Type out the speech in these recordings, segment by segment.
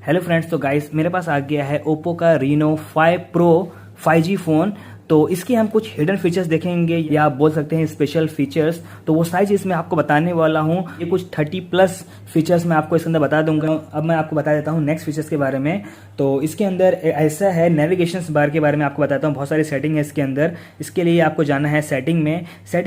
Hello friends, तो guys मेरे पास आ गया है ओप्पो का Reno 5 Pro 5G फ़ोन। तो इसके हम कुछ हिडन फीचर्स देखेंगे या आप बोल सकते हैं स्पेशल फीचर्स। तो वो सारी चीज़ मैं आपको बताने वाला हूँ। ये कुछ 30+ फीचर्स मैं आपको इसके अंदर बता दूंगा। अब मैं आपको बता देता हूँ नेक्स्ट फीचर्स के बारे में। तो इसके अंदर ऐसा है, नेविगेशन बार के बारे में आपको बताता हूँ। बहुत सारी सेटिंग है इसके अंदर। इसके लिए आपको जाना है सेटिंग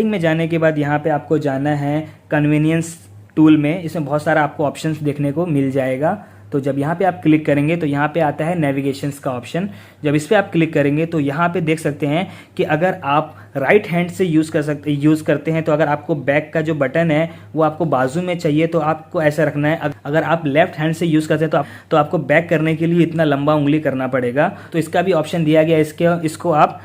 में जाने के बाद यहाँ पर आपको जाना है कन्वीनियंस टूल में। इसमें बहुत सारा आपको ऑप्शंस देखने को मिल जाएगा। तो जब यहाँ पे आप क्लिक करेंगे तो यहाँ पे आता है नेविगेशंस का ऑप्शन। जब इस पे आप क्लिक करेंगे तो यहाँ पे देख सकते हैं कि अगर आप राइट हैंड से यूज़ करते हैं तो अगर आपको बैक का जो बटन है वो आपको बाजू में चाहिए तो आपको ऐसा रखना है। अगर आप लेफ्ट हैंड से यूज़ करते हैं तो आपको बैक करने के लिए इतना लंबा उंगली करना पड़ेगा। तो इसका भी ऑप्शन दिया गया। इसको आप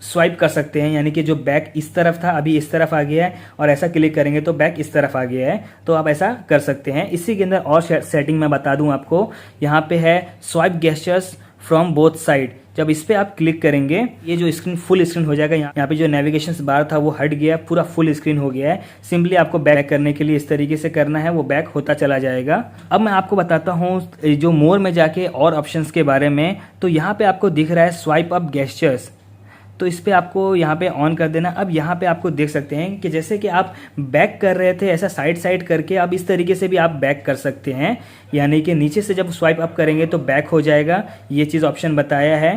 स्वाइप कर सकते हैं, यानी कि जो बैक इस तरफ था अभी इस तरफ आ गया है और ऐसा क्लिक करेंगे तो बैक इस तरफ आ गया है। तो आप ऐसा कर सकते हैं। इसी के अंदर और सेटिंग मैं बता दूं आपको। यहाँ पे है swipe gestures from both side. जब इस पे आप क्लिक करेंगे ये जो स्क्रीन फुल स्क्रीन हो जाएगा। यहाँ पे जो नेविगेशन बार था वो हट गया, पूरा फुल स्क्रीन हो गया है। सिंपली आपको बैक करने के लिए इस तरीके से करना है, वो बैक होता चला जाएगा। अब मैं आपको बताता हूँ जो मोर में जाके और ऑप्शंस के बारे में। तो यहाँ पे आपको दिख रहा है स्वाइप अप गेस्चर्स, तो इस पे आपको यहाँ पे ऑन कर देना। अब यहाँ पे आपको देख सकते हैं कि जैसे कि आप बैक कर रहे थे ऐसा साइड करके अब इस तरीके से भी आप बैक कर सकते हैं, यानी कि नीचे से जब स्वाइप अप करेंगे तो बैक हो जाएगा। ये चीज़ ऑप्शन बताया है।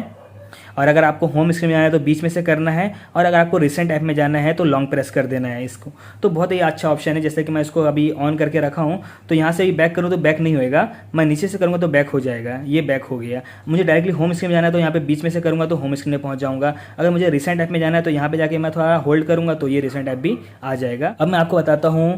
और अगर आपको होम स्क्रीन में जाना है तो बीच में से करना है, और अगर आपको रिसेंट ऐप में जाना है तो लॉन्ग प्रेस कर देना है इसको। तो बहुत ही अच्छा ऑप्शन है। जैसे कि मैं इसको अभी ऑन करके रखा हूँ तो यहाँ से भी बैक करूँ तो बैक नहीं होएगा, मैं नीचे से करूँगा तो बैक हो जाएगा। ये बैक हो गया। मुझे डायरेक्टली होम स्क्रीन में जाना है तो यहाँ पे बीच में से करूँगा तो होम स्क्रीन में पहुँच जाऊँगा। अगर मुझे रिसेंट ऐप में जाना है तो यहाँ पे जाके मैं थोड़ा होल्ड करूँगा तो ये रिसेंट ऐप भी आ जाएगा। अब मैं आपको बताता हूँ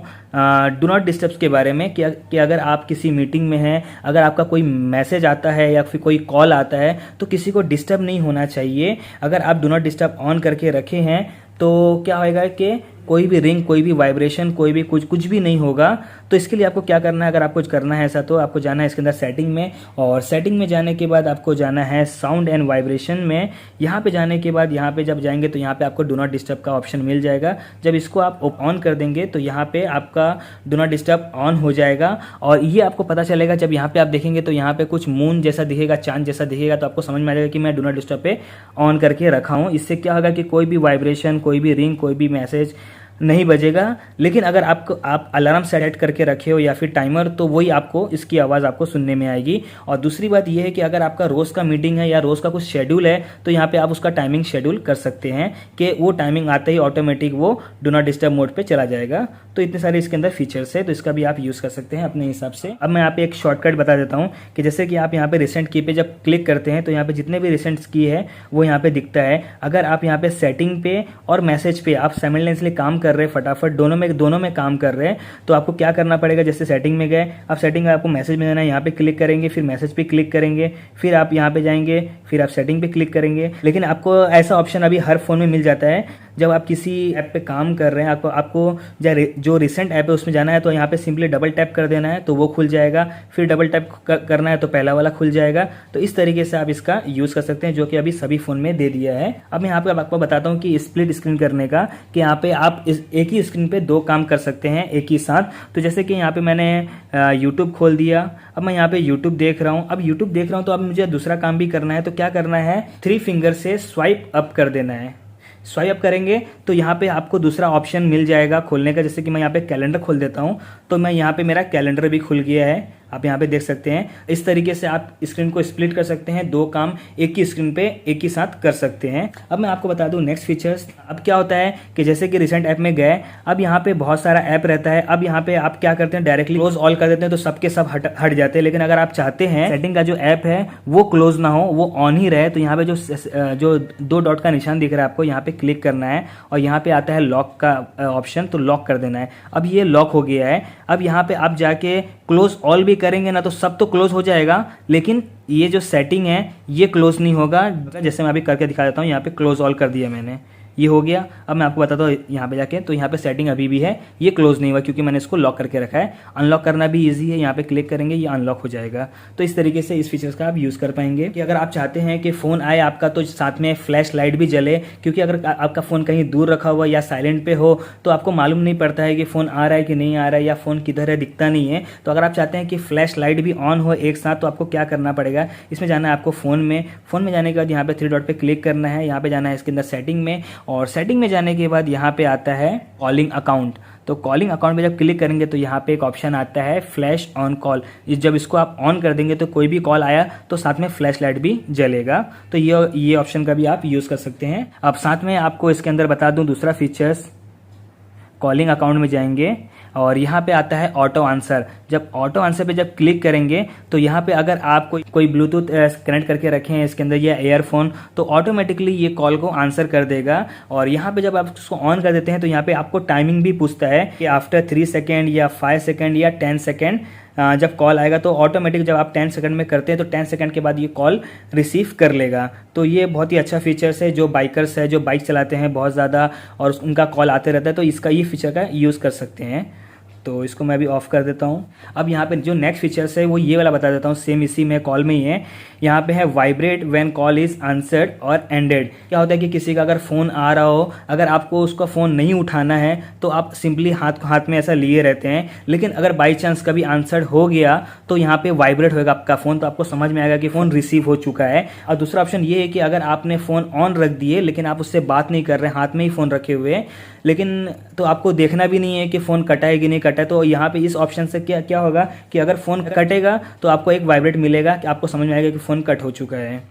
डू नॉट डिस्टर्ब के बारे में कि अगर आप किसी मीटिंग में हैं, अगर आपका कोई मैसेज आता है या फिर कोई कॉल आता है तो किसी को डिस्टर्ब नहीं होना चाहिए। अगर आप डू नॉट डिस्टर्ब ऑन करके रखे हैं तो क्या होएगा कि कोई भी रिंग, कोई भी वाइब्रेशन, कोई भी कुछ भी नहीं होगा। तो इसके लिए आपको क्या करना है, अगर आपको करना है ऐसा तो आपको जाना है इसके अंदर सेटिंग में, और सेटिंग में जाने के बाद आपको जाना है साउंड एंड वाइब्रेशन में। यहाँ पे जाने के बाद यहाँ पे जब जाएंगे तो यहाँ पे आपको डू नॉट डिस्टर्ब का ऑप्शन मिल जाएगा। जब इसको आप ऑन कर देंगे तो यहाँ पे आपका डू नॉट डिस्टर्ब ऑन हो जाएगा। और ये आपको पता चलेगा जब यहाँ पे आप देखेंगे तो यहाँ पे कुछ मून जैसा दिखेगा, चांद जैसा दिखेगा, तो आपको समझ में आ जाएगा कि मैं डू नॉट डिस्टर्ब पे ऑन करके रखा हूँ। इससे क्या होगा कि कोई भी वाइब्रेशन, कोई भी रिंग, कोई भी मैसेज नहीं बजेगा। लेकिन अगर आप अलार्म सेट करके रखे हो या फिर टाइमर तो वही आपको इसकी आवाज़ आपको सुनने में आएगी। और दूसरी बात यह है कि अगर आपका रोज़ का मीटिंग है या रोज़ का कुछ शेड्यूल है तो यहाँ पे आप उसका टाइमिंग शेड्यूल कर सकते हैं कि वो टाइमिंग आते ही ऑटोमेटिक वो डू नॉट डिस्टर्ब मोड पे चला जाएगा। तो इतने सारे इसके अंदर फीचर्स है, तो इसका भी आप यूज़ कर सकते हैं अपने हिसाब से। अब मैं यहाँ पे एक शॉर्टकट बता देता हूँ कि जैसे कि आप यहाँ पे रिसेंट की पे जब क्लिक करते हैं तो यहाँ पे जितने भी रिसेंट की है वो यहाँ पे दिखता है। अगर आप यहाँ पे सेटिंग पे और मैसेज पे आप साइमल्टेनियसली काम कर रहे हैं, फटाफट दोनों में काम कर रहे हैं, तो आपको क्या करना पड़ेगा, जैसे सेटिंग में गए, अब सेटिंग में आपको मैसेज में जाना है, यहाँ पे क्लिक करेंगे, फिर मैसेज पे क्लिक करेंगे, फिर आप यहाँ पे जाएंगे, फिर आप सेटिंग पे क्लिक करेंगे। लेकिन आपको ऐसा ऑप्शन अभी हर फोन में मिल जाता है। जब आप किसी ऐप पे काम कर रहे हैं, आपको जो रिसेंट ऐप है उसमें जाना है तो यहाँ पे सिंपली डबल टैप कर देना है तो वो खुल जाएगा, फिर डबल टैप करना है तो पहला वाला खुल जाएगा। तो इस तरीके से आप इसका यूज़ कर सकते हैं, जो कि अभी सभी फ़ोन में दे दिया है। अब मैं यहाँ पे आपको बताता हूँ कि स्प्लिट स्क्रीन करने का, कि यहाँ पे आप एक ही स्क्रीन पे 2 काम कर सकते हैं एक ही साथ। तो जैसे कि यहाँ पे मैंने यूट्यूब खोल दिया, अब मैं यहाँ पे यूट्यूब देख रहा हूँ। अब यूट्यूब देख रहा हूँ तो अब मुझे दूसरा काम भी करना है, तो क्या करना है, 3 फिंगर से स्वाइप अप कर देना है। स्वाइप अप करेंगे तो यहाँ पे आपको दूसरा ऑप्शन मिल जाएगा खोलने का। जैसे कि मैं यहाँ पे कैलेंडर खोल देता हूँ तो मैं यहाँ पे मेरा कैलेंडर भी खुल गया है, आप यहाँ पे देख सकते हैं। इस तरीके से आप स्क्रीन को स्प्लिट कर सकते हैं, 2 काम एक ही स्क्रीन पे एक ही साथ कर सकते हैं। अब मैं आपको बता दूं नेक्स्ट फीचर्स। अब क्या होता है कि जैसे कि रिसेंट ऐप में गए, अब यहाँ पे बहुत सारा ऐप रहता है। अब यहाँ पे आप क्या करते हैं, डायरेक्टली क्लोज ऑल कर देते हैं तो सबके सब हट जाते हैं। लेकिन अगर आप चाहते हैं सेटिंग का जो ऐप है वो क्लोज ना हो, वो ऑन ही रहे, तो यहाँ पे जो 2 डॉट का निशान दिख रहा है आपको, यहाँ पे क्लिक करना है और यहाँ पे आता है लॉक का ऑप्शन, तो लॉक कर देना है। अब ये लॉक हो गया है। अब यहाँ पे आप जाके क्लोज ऑल भी करेंगे ना तो सब तो क्लोज हो जाएगा, लेकिन ये जो सेटिंग है ये क्लोज नहीं होगा। जैसे मैं अभी करके दिखा देता हूँ, यहाँ पे क्लोज ऑल कर दिया मैंने, ये हो गया। अब मैं आपको बताता हूँ यहाँ पे जाके, तो यहाँ पे सेटिंग अभी भी है, ये क्लोज नहीं हुआ क्योंकि मैंने इसको लॉक करके रखा है। अनलॉक करना भी इजी है, यहाँ पे क्लिक करेंगे ये अनलॉक हो जाएगा। तो इस तरीके से इस फीचर्स का आप यूज़ कर पाएंगे कि अगर आप चाहते हैं कि फ़ोन आए आपका तो साथ में फ्लैश लाइट भी जले, क्योंकि अगर आपका फ़ोन कहीं दूर रखा हुआ या साइलेंट पे हो तो आपको मालूम नहीं पड़ता है कि फ़ोन आ रहा है कि नहीं आ रहा है, या फ़ोन किधर है दिखता नहीं है। तो अगर आप चाहते हैं कि फ्लैश लाइट भी ऑन हो एक साथ, तो आपको क्या करना पड़ेगा, इसमें जाना है आपको फ़ोन में जाने के बाद यहाँ पे 3 डॉट पे क्लिक करना है, यहाँ पे जाना है इसके अंदर सेटिंग में, और सेटिंग में जाने के बाद यहाँ पे आता है कॉलिंग अकाउंट। तो कॉलिंग अकाउंट में जब क्लिक करेंगे तो यहाँ पे एक ऑप्शन आता है फ्लैश ऑन कॉल। जब इसको आप ऑन कर देंगे तो कोई भी कॉल आया तो साथ में फ्लैश लाइट भी जलेगा। तो ये ऑप्शन का भी आप यूज़ कर सकते हैं। अब साथ में आपको इसके अंदर बता दूं दूसरा फीचर्स, कॉलिंग अकाउंट में जाएंगे और यहाँ पे आता है ऑटो आंसर। जब ऑटो आंसर पे जब क्लिक करेंगे तो यहाँ पे अगर आप कोई ब्लूटूथ कनेक्ट करके रखे हैं इसके अंदर या ईयरफोन, तो ऑटोमेटिकली ये कॉल को आंसर कर देगा। और यहाँ पे जब आप उसको ऑन कर देते हैं तो यहाँ पे आपको टाइमिंग भी पूछता है कि आफ्टर 3 सेकेंड या 5 सेकेंड या 10 सेकेंड जब कॉल आएगा तो ऑटोमेटिक जब आप 10 सेकंड में करते हैं तो 10 सेकंड के बाद ये कॉल रिसीव कर लेगा। तो ये बहुत ही अच्छा फीचर्स है, जो बाइकर्स है जो बाइक चलाते हैं बहुत ज़्यादा और उनका कॉल आते रहता है, तो इसका ये फीचर का यूज़ कर सकते हैं। तो इसको मैं अभी ऑफ कर देता हूँ। अब यहाँ पे जो नेक्स्ट फीचर्स है वो ये वाला बता देता हूँ, सेम इसी में कॉल में ही है। यहाँ पे है vibrate when call is answered और एंडेड। क्या होता है कि किसी का अगर फ़ोन आ रहा हो, अगर आपको उसका फ़ोन नहीं उठाना है तो आप सिंपली हाथ में ऐसा लिए रहते हैं, लेकिन अगर बाई चांस कभी आंसर्ड हो गया तो यहाँ पे वाइब्रेट होगा आपका फ़ोन, तो आपको समझ में आएगा कि फ़ोन रिसीव हो चुका है। और दूसरा ऑप्शन ये है कि अगर आपने फ़ोन ऑन रख दिए लेकिन आप उससे बात नहीं कर रहे, हाथ में ही फ़ोन रखे हुए, लेकिन तो आपको देखना भी नहीं है कि फ़ोन कटा है कि नहीं कटा है, तो यहाँ पे इस ऑप्शन से क्या होगा कि अगर फ़ोन कटेगा तो आपको एक वाइब्रेट मिलेगा कि आपको समझ में आएगा कि फ़ोन कट हो चुका है।